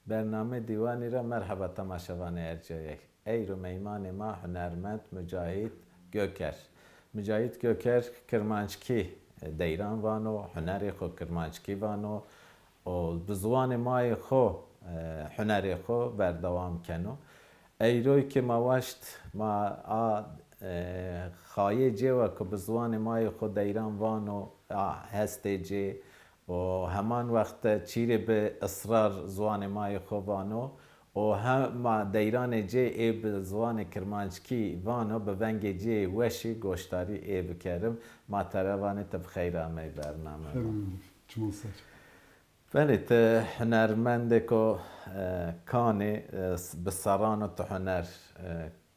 برنامه دیوانی را مرحبا تماشاوان ارجایه ای رو میمان ما هنرمند مجاهد گوکر مجاهد گوکر کرمانچکی دیران وانو هنری خو کرمانچکی وانو و بزوان مای خو هنری خو بردوام کنو ای روی که ما وشت ما خواهی جوا که بزوان مای خو دیران وانو هسته جی و همان وقت چیره به اصرار زوان مای خوبانو و هم دیران جه ای به زوان کرمانچکی وانو به ونگ جه وشی گوشتاری ای بکرم ما تروانه تب خیر آمی برنامه چمون سر بله ته هنرمنده که کانه بسران و ته هنر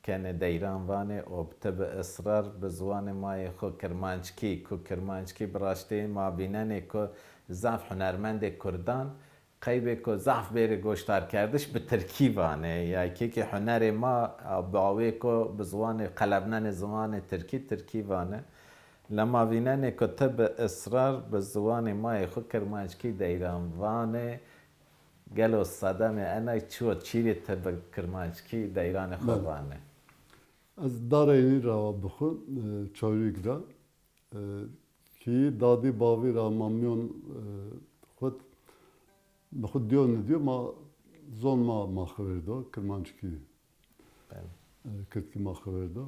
کنه دیران وانه و تب اصرار به زوان مای خو کرمانچکی براشته ما بیننه که ضعف هنرمند کردان قیبه که ضعف بیر گوشتار کردش به ترکی وانه یا که هنر ما باوی که به زوان قلبنن زمان ترکی وانه لما بیننه که تب اصرار به زوان مای خو کرمانچکی دیران وانه گلو صدمه انا چیری تب کرمانچکی دیران خو وانه از دارینی را بخو چاویگ را کی دادی باوی را مامیون خود دیو ما زون ما خبردو کرمانچکی کرد که ما خبردو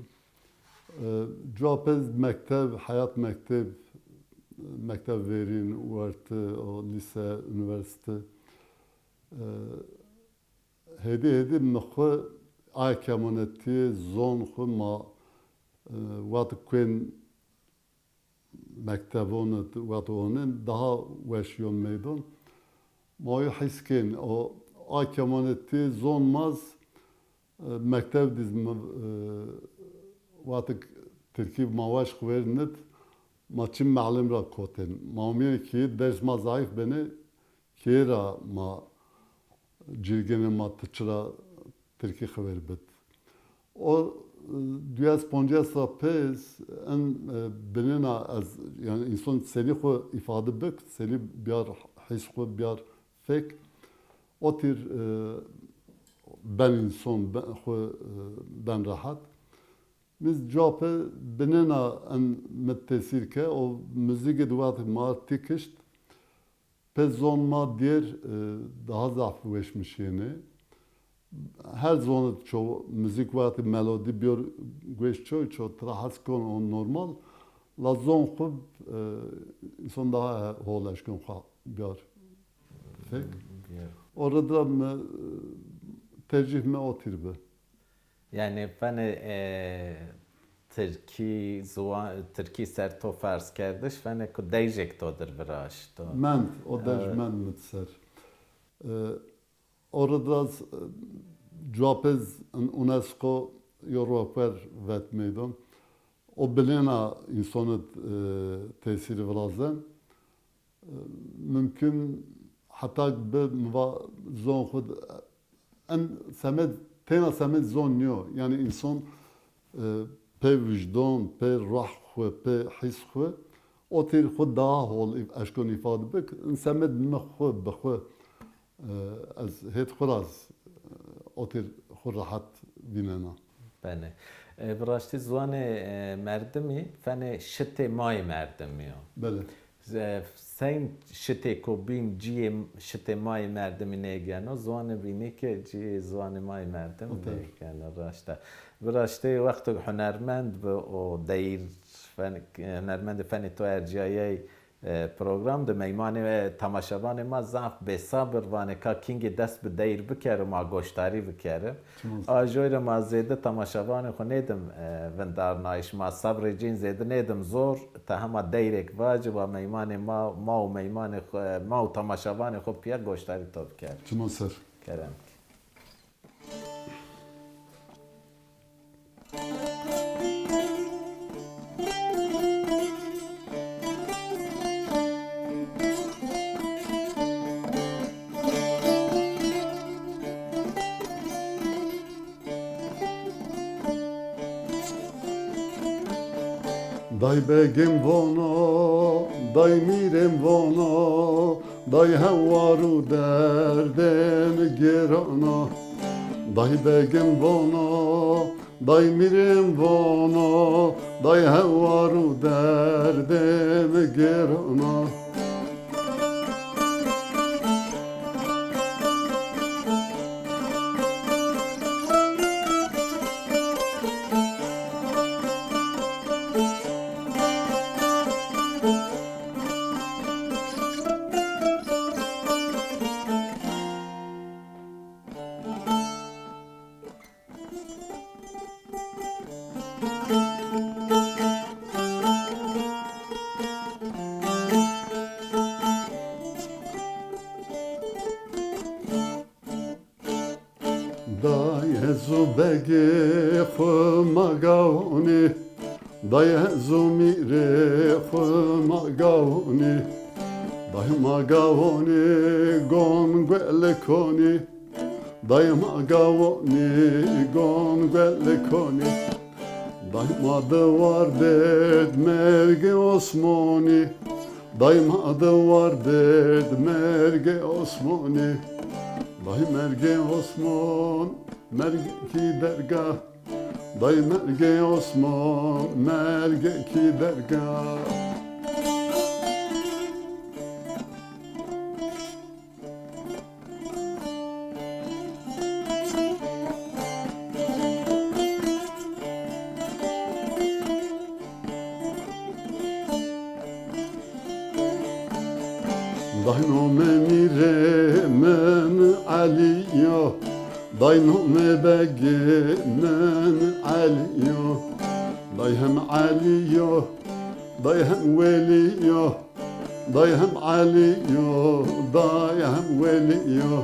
جوابز مکتب حیات مکتب verin وارت o lise üniversite hedi mxu ay kemoneti zon xu ma wat kuen mektebon wat onun daha veşyon meydon moyu hiskin o ay kemoneti zonmaz mekteb dizme وقتی ترکیب مواش خوردند ما چیم معلم را کتن مامی کی درس ما ضعیف بنه کی را ما جرگن ما تچرا ترکی خبر بد o dünyas poncasa pes en benena az yani insan seni xo ifade bek seni biyar his xo biyar fek o tir ben insan ben xo ben rahat biz cevapı benena en müttesir ke o müzik eduat marti kişt pezon ma diğer daha zafı veşmiş yeni her zaman çoğu müzik vaati melodi bir güç çoğu trahas kon on normal la zon xub insan daha holaşkın bir fek orada mı tercih mi o tirbe Yani ben Türkiye ser to farz kerdش ben ko dejek todur veraş to. O dejmen mitser. Orada cevapez UNESCO Europer vetmeydon. O bilena insanı tesiri velazen. Mümkün hatta be zon xud en semed tena semed zon niyo. Yani insan pe vicdan, pe ruh xwe, pe his xwe o tir xwe daha hol eşkon ifade bek. Semed me xwe be xwe az het xuraz o tir xwe rahat binena. Bene. Brashti zwane merdimi fene şite may merdimi yo. Bele. Sen şite ko bin ciye şite may merdimi ne gano zwane bini ke ciye zwane may merdimi ne gano rashta. Brashti vakti hunermend be o deyir hunermend feni to erciyeye program de meymane ve tamaşavan ma zaf be sabır vane ka kingi dest be deyir bikere ma goştari bikere. Ajoyra ma zede tamaşavan xo nedim vendar naiş ma sabr cin zede nedim zor ta hema deyrek vacib ve meymane ma u meymane ma u tamaşavan xo piya goştari to bikere. Çiman ser. Kerem. Daj begim vono, daj mirem vono, دای هوارو دردم گرانا دای بگم وانا دای میرم وانا دای هوارو دردم گرانا دای هزو بگی خو مگاونی دای هزو میره خو مگاونی دای مگاونی گون گل کنی دای مگاونی گون گل کنی دای ما دوار دد مرگ عثمانی دای ما دوار دد مرگ عثمانی دای مرگ عثمان مرگ کی درگاه دای مرگ عثمان مرگ کی درگاه دای نام میره من علیو دای نام بگی من علیو دای هم علیو دای هم ولیو دای هم علیو دای هم ولیو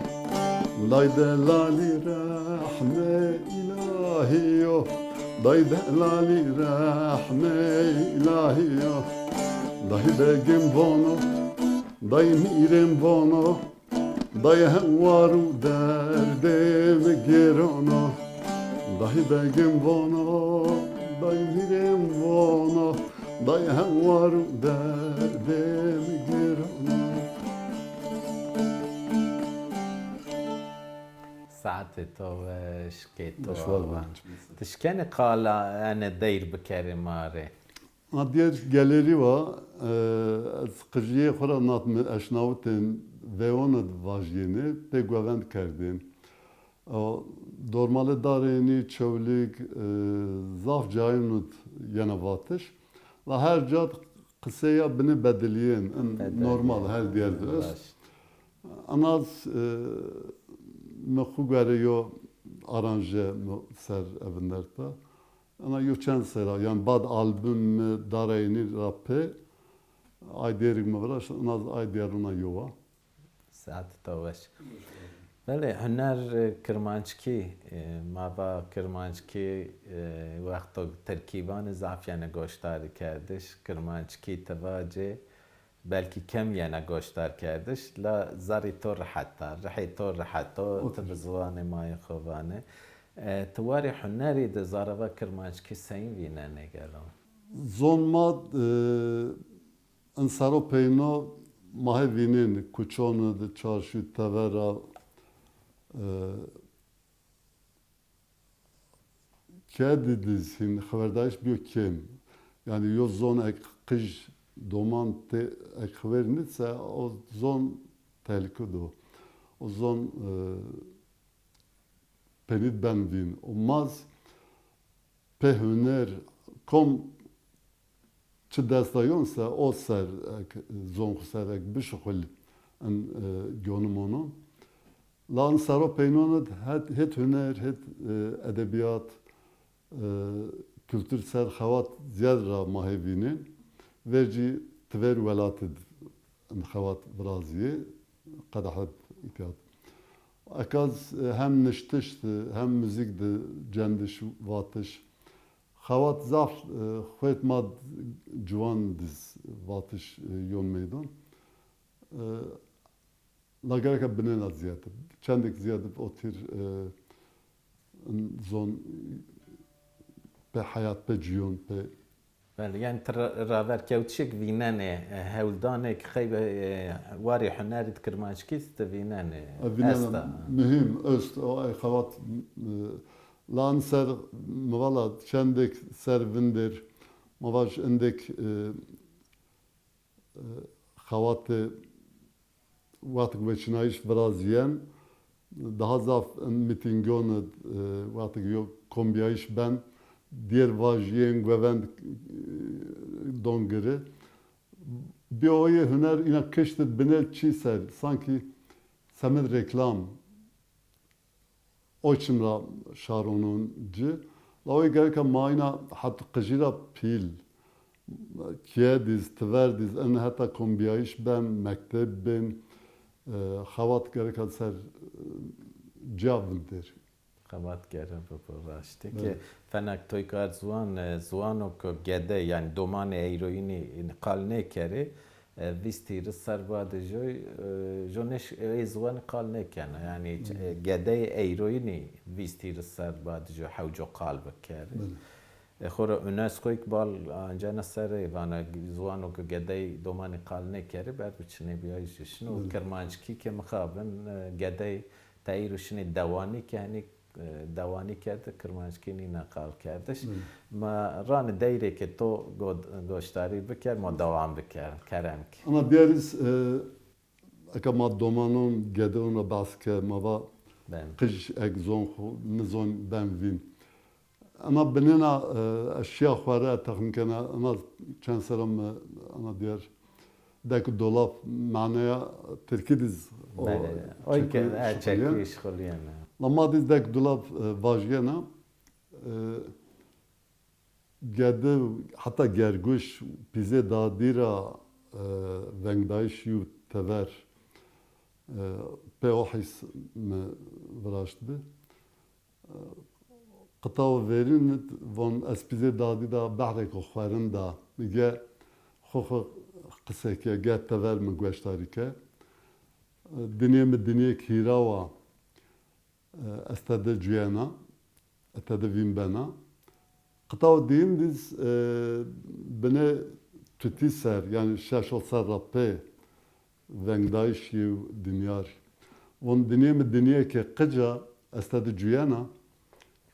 دای دلالی رحمه الهیو دای دلالی رحمه الهیو دای بگم وانو دای میرم وانا دای هوارو دردم گرانا دای بگم وانا دای میرم وانا دای هوارو دردم گرانا ساعت تو شكيتو مشوار بانج. تشكن قالا أنا دير بكاري ماري Diğer galeri var. Qırjıya xora natmı eşnavutin ve onu vajyeni pegavend kerdin. Normalde dareni çevlik zaf cayınut yana vatış. Ve her cat kısaya bini bedeliyen normal her diğerde öz. Anaz mekhu yo aranje ser evinlerta. Ana yuçen sera yani bad albüm darayni rappe ay derik mi var naz ay deruna yova. ساعت توش بله هنر کرمانچکی ما با کرمانچکی وقتا ترکیبان ضعف یعنی گوشتاری کردش کرمانچکی تواجه بلکه کم یعنی گوشتار کردش لا زاری تو رحتا رحی تو رحتا تبزوان مای خوبانه تواری هنری ده زاروا کرمانچکی سین وینه نگرم Zonmad insaro peyno mahevinin kuçonu de çarşı tevera kedi dizhin xaberdariş biyo kim yani yo zon ek kış doman te ek xabernitse o zon tehlike do o zon penit benvin olmaz pe hüner kom çi destayonsa o ser zon xserek bişxul en gönümonu lan saro peynonat het hüner het edebiyat kültür ser xavat ziyadra mahevini verci tver velatid en xavat braziye qadahat ikad akaz hem niştişt hem müzikdi cendiş vatış xavat zaf xwet mad ciwan diz vatış yon meydan lagereka binena ziyade çendek ziyade otir zon pe hayat pe ciyon pe بله يعني راور كوتشك فينانه هولدانك خيب واري حناري كرمانشكيس تفينانه فينانا مهم أست أو أي خوات لان سر موالا شندك سر فندر مواج عندك خوات وقت بچنایش برازیان daha zaf mitingone وقت yo kombiyayış ben diğer vajyen güven dongere bir oyu hüner ina keştet bine çiser sanki semed reklam o çimra şaronuncu la oyu gereka mayna hat qjira pil kiyediz tverdiz en hatta kombiyayış ben mekteb ben xavat gereka ser cavındır. خبات گره بپراشته که فنک توی کار زوانو که گده یعنی دومان ایروینی قال نکره ویستی رسر بعد جونش زوان قال نکنه یعنی گده ایروینی ویستی رسر بعد جو حوجو قال بکره خورا اوناسکو اقبال انجا نسره وانا زوانو که گده دومان قال نکره بعد بچنه بیایش شنو کرمانچکی که مخابن گده تایروشنی دوانی که یعنی دوانی کرد کرمانشکینی نقال کردش ما ران دیره که تو گوشتاری بکر ما دوام بکر کرم ki. Ama diğeriz eka ma domanon gede ona baske ma va kış ek zon nizon ben vin. Ama benena eşya xwara teknikena ama çanseram ama diğer dek dolap manaya Türkidiz o ki çekiş xuliyana. لما ديز داك دولاب فاجينا قد حتى جرجوش بيزي داديرا ونگدايش يو تفر بيوحيس براشت بي قطاو فيرين فون اسبيزي دادي دا بحرك وخوارن دا بيجا خوخ قسيكي قد تفر من قوشتاريكا دنيا من دنيا كيراوا استاده جيانا استاده فيمبانا قطاو دين ديز بنا تتيسر يعني شاشو صار رابي ونگدايش يو دنيار وان دنيا من الدنيا كي قجا استاده جيانا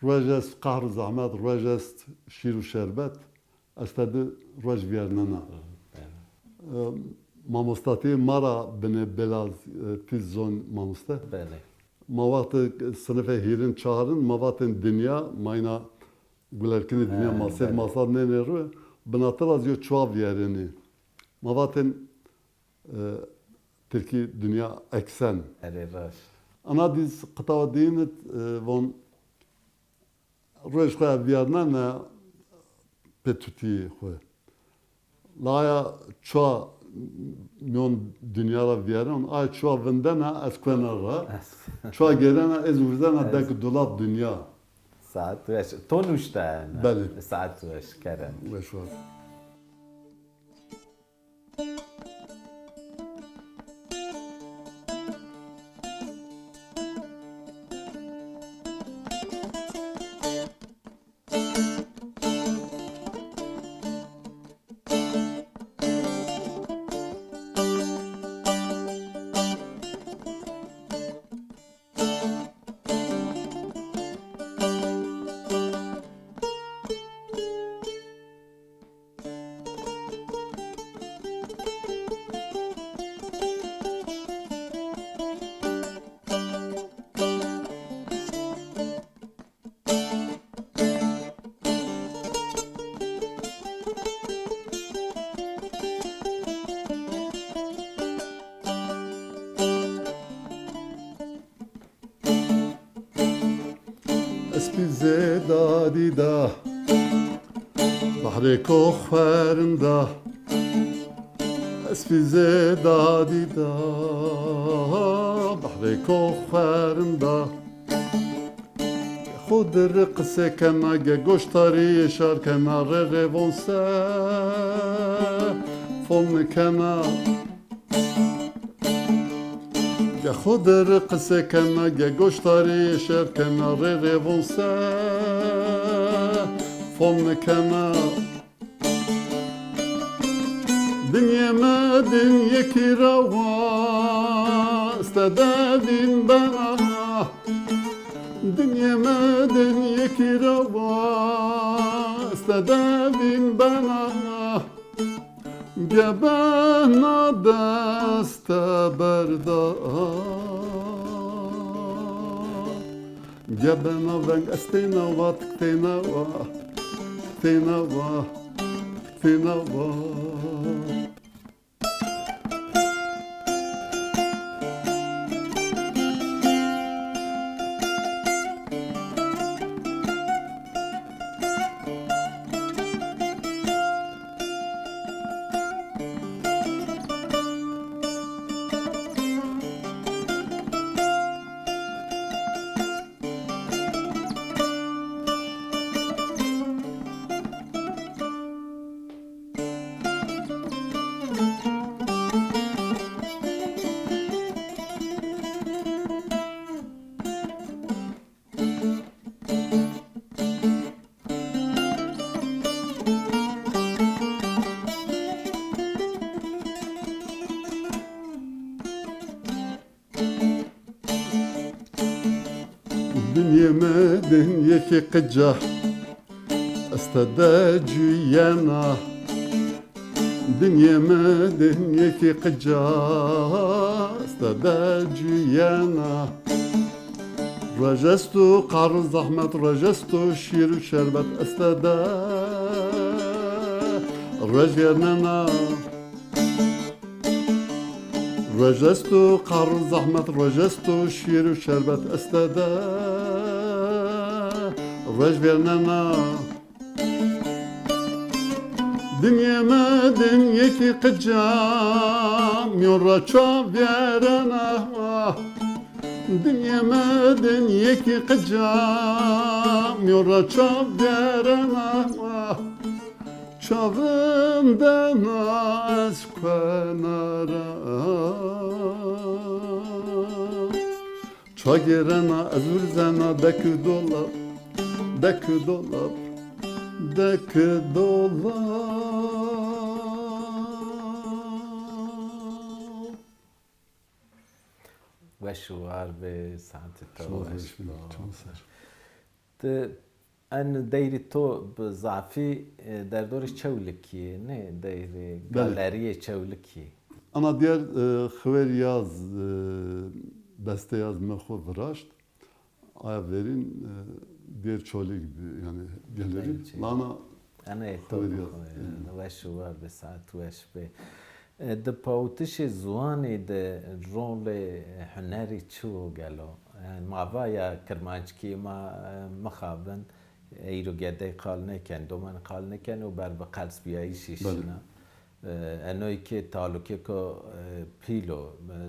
رواجس قهر زعمات رواجس شيرو شربت استاده رواج فيرنانا ماموستاتي مرا بنا بلاز تيزون ماموستا Mavatı sınıfa hirin çağırın, mavatın dünya, mayna gülerkini dünya masal masal ne nere, bınatır azıyor çuvav yerini. Mavatın Türkiye dünya eksen. Ana diz kıtava dinet von rojka viyarna ne petuti xoy. Laya çuva میون دنیا را بیارن آی چوا وندنا از کنار را چوا گرنا از وزنا دک دولاب دنیا ساعت وش تو نوشته بله ساعت وش کردن وشوار اسپیزه دادی دا بحر کوخرنده اسپیزه دادی دا بحر کوخرنده خود رقص کنه گوشتاری شار کنار روانسه فون کنه خود رقص کنه گوشتاری شر کنار روانسه فون کنه دنیا مدن یکی روا استدادین بنا دنیا مدن یکی روا استدادین بنا گبنا دست بردار گبنا ونگ استینا و تکتینا و تکتینا و تکتینا و Dünyemedim yeki kıca Estedeci yana Dünyemedim yeki kıca Estedeci yana Rajestu karı zahmet Rajestu şiir şerbet Estede Rejernena رجستو قر زحمت رجستو شیر و شربت استده رج برننا دنیا مدن یکی قجام یورا چا بیرنا دنیا مدن یکی قجام یورا چا بیرنا Çavımdan az kenara Çagirana azürzana dekü dolap Dekü dolap Dekü dolap وشوار به ساعت Çok ان دیری تو به ضعفی در دور چولکی نه دیری گالری چولکی Ana diğer xver yaz beste yaz mexo viraşt aya verin diğer çoli gibi yani gelirim lana انا تو وشوار به ساعت وش به د پوتش زوانی د رول هنری چو گلو ماویا کرمانچکی ما مخابن ایرو گده قال نکن دومن قال نکن و بر به قلس بیایی شیشنا انوی که تعلقی که پیلو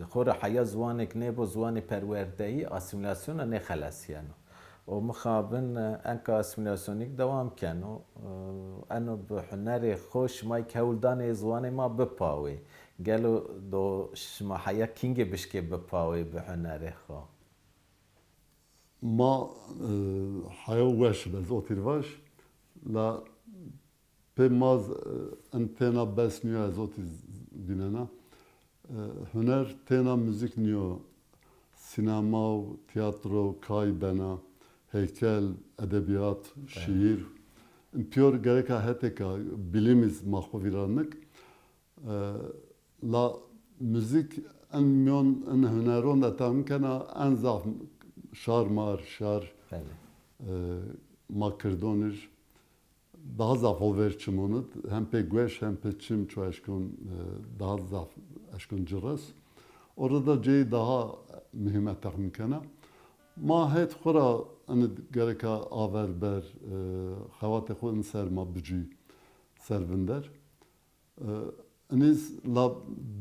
خور حیا زوانک نه با زوان پروردهی اسیمیلاسیون نه خلاصیانو و مخابن انکا اسیمیلاسیونیک دوام کنو انو به هنر خوش مای کولدان زوان ما بپاوی گلو دو شما حیا کینگ بشکه بپاوی به هنر خو ما حيوش بزوتير واش لا بماز انتنا بس نيو زوتي ديننا هنر تنا müzik نيو سينما تياترو كايبنا هيكل ادبيات شعر امبيور gereka heteka bilimiz mahvoviranlık la müzik en milyon en hüneron da tam kana en zaf şar makırdonir daha zaf over çimonut hem pe güeş hem pe çim çu aşkın daha zaf aşkın cıras orada cey daha mühimmet tahmin kana ma het khura an gereka aver ber xawate xun ser mabci servinder aniz la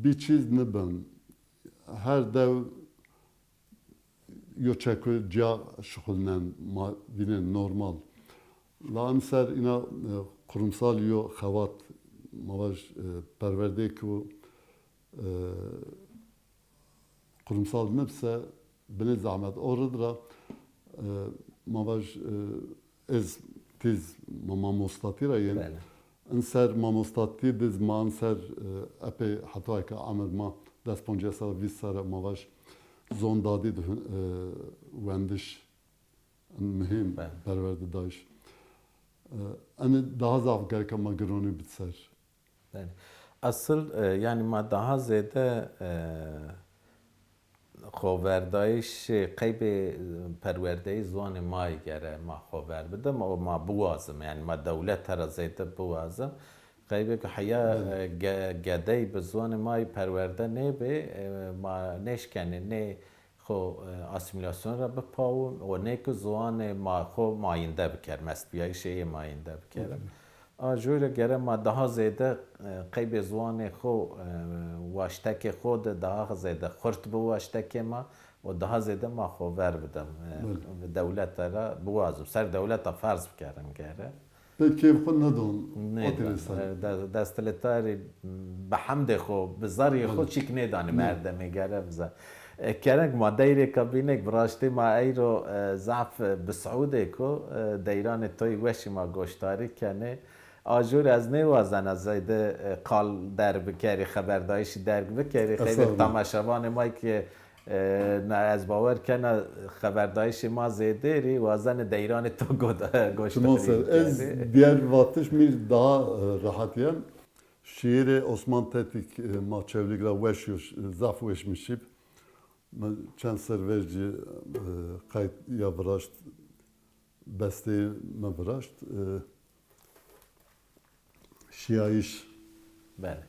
biçiz neben her dev yoçakı ca şuhulnen ma vine normal la anser ina kurumsal yo xavat mavaj perverde ku kurumsal nefse beni zahmet orada mavaj ez tiz mama mostatira yen انسر ماموستاتی دز ما انسر اپی حتی که عمل ما دست پنجه سال 20 سال ماواش زوندادی ده وندش مهم بله. پرورده داشت انا daha zaf gerek ama groni bitser. Yani asıl yani ma daha ziyade خۆڤەردایش قەیبێ پەروەردەی زوانی مای گەرە ما خۆڤەر بدەم ئەو ما بوازم یعنی ما دەولەت هەرە زەیتە بوازم قەیبێک حیا گەدەی بە زوانی مای پەروەردە نێبێ ما نێشکەنێ نێ خۆ ئاسیمیلاسیۆن را بپاون و نێکە زوانێ ما خۆ مایندە بکەر مەستبیایی شەیە مایندە بکەرە آجوره گره ما daha زیاده قیب زوان خو واشتک خود daha زیاده خورت بو واشتک ما و daha زیاده ما خو ور بدم دولت را بوازم سر دولت فرض بکرم گره Peki خود ندون دستلتاری به حمد خو بزاری خو چیک ندانی مردمی گره بزا کرنگ ما دیره کابینک براشتی ما ایرو ضعف بسعوده کو دیران توی وشی ما گوشتاری کنه آجور از نوازن از زیده قال در بکری خبردایشی در بکری خیلی تماشاوان مایی که از باور کنه خبردایشی ما زیده ری وازن دیران تو گوشتاری از diğer vatış mir daha rahatiyem şiiri Osman Tetik ma çevrigra veşiyor zaf veşmişip çend serverci kayıt ya vıraşt besteyi me vıraşt şiaiş بله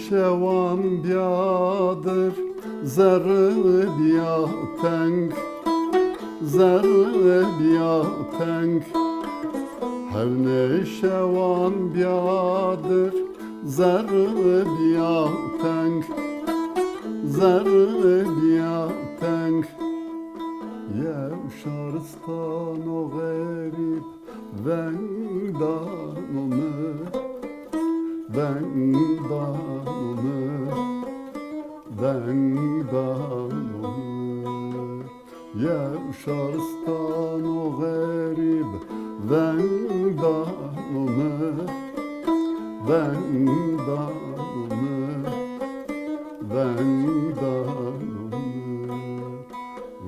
şevan biadır zerre biateng zerre biateng hevne şevan biadır zerre biateng zerre biateng yev şaristan o garip vendanımı vendanımı ya şaristan o garip vendanımı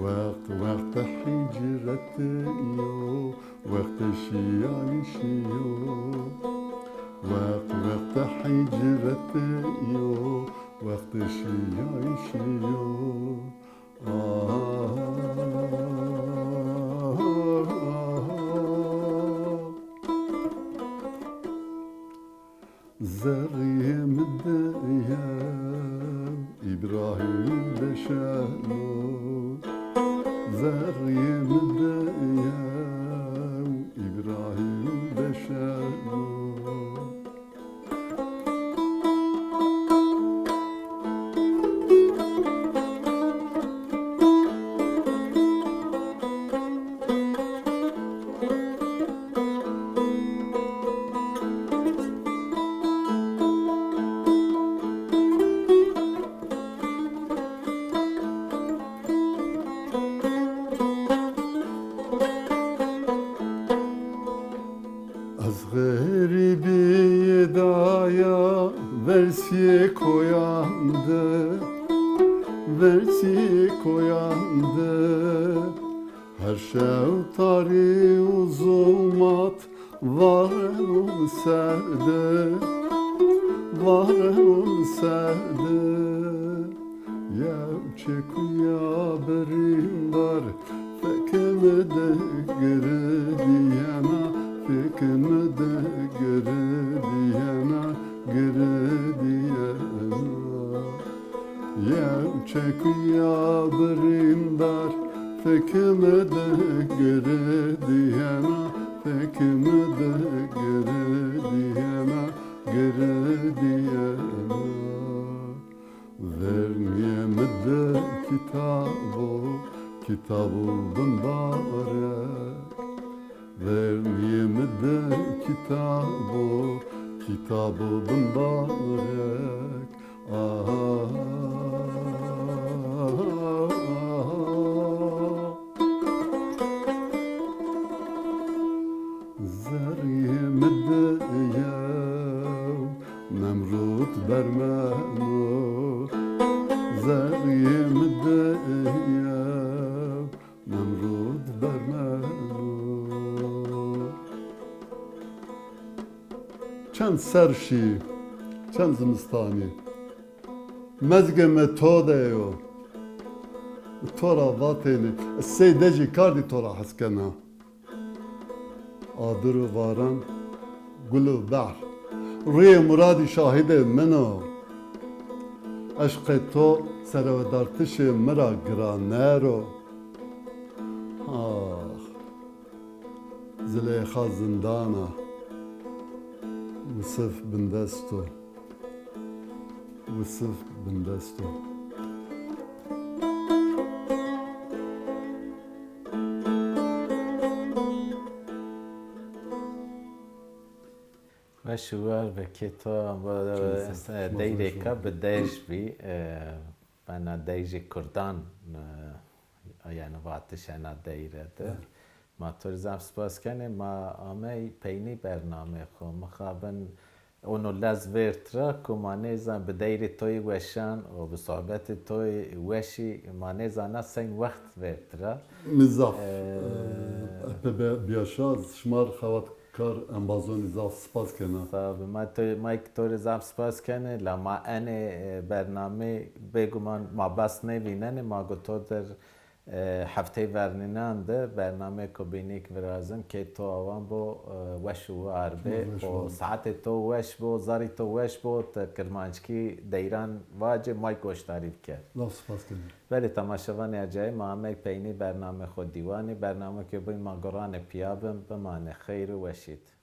وقت وقت حجرتي وقت شيعيشي وقت وقت حجرتي وقت شيعيشي زريم الديان إبراهيم بشانو زريم الديان إبراهيم بشانو Versi koyandı her şevtari uzulmat varım serde yev çekuya berindar fekeme de gere diyena fekeme de gere diyena yev çekuya berindar tekme de gere diyena, tekme de gere diyena, gere diyena. Vermeyeme de kitabı mübarek. Vermeyeme de kitabı mübarek. Zerye yev Nemrut bermenu Zerye yev Nemrut bermenu Çend serşi Çend zimistani Mezgeme todeyo Tora vateni Seydeci kardi tora haskena Adır varan gülü bar Rüye muradi şahide meno Aşkı to servedartişi mera granero Ah Züleyha zindana Vısıf bindesto Vısıf bindesto و شوار و کتا و دیره که به دیج بی بنا دیج کردان یعنی واتش انا دیره ده ما طور زم سپاس کنه ما آمه پینی برنامه خو مخابن اونو لز ورترا که ما نیزن به دیره توی وشان و به صحبت توی وشی ما نیزن سین وقت ورترا مزاف بیاشاز شمار خوات کار امبازونی زاف سپاس کنه طب ما طور زم سپاس کنه لما ان برنامه بگو ما بس نبینن ما گوتو در هفته ورنینان ده برنامه کو بینیک ورازم که تو آوان بو وش و عربه و ساعت تو وش بو زاری تو وش بو کرمانچکی دیران واجه مای گوش تعریف کرد لا سپاس کنه ولی تماشاوان اجای ما همه پینی برنامه خود دیوانی برنامه که بین ما گران پیابم بمانه خیر و وشید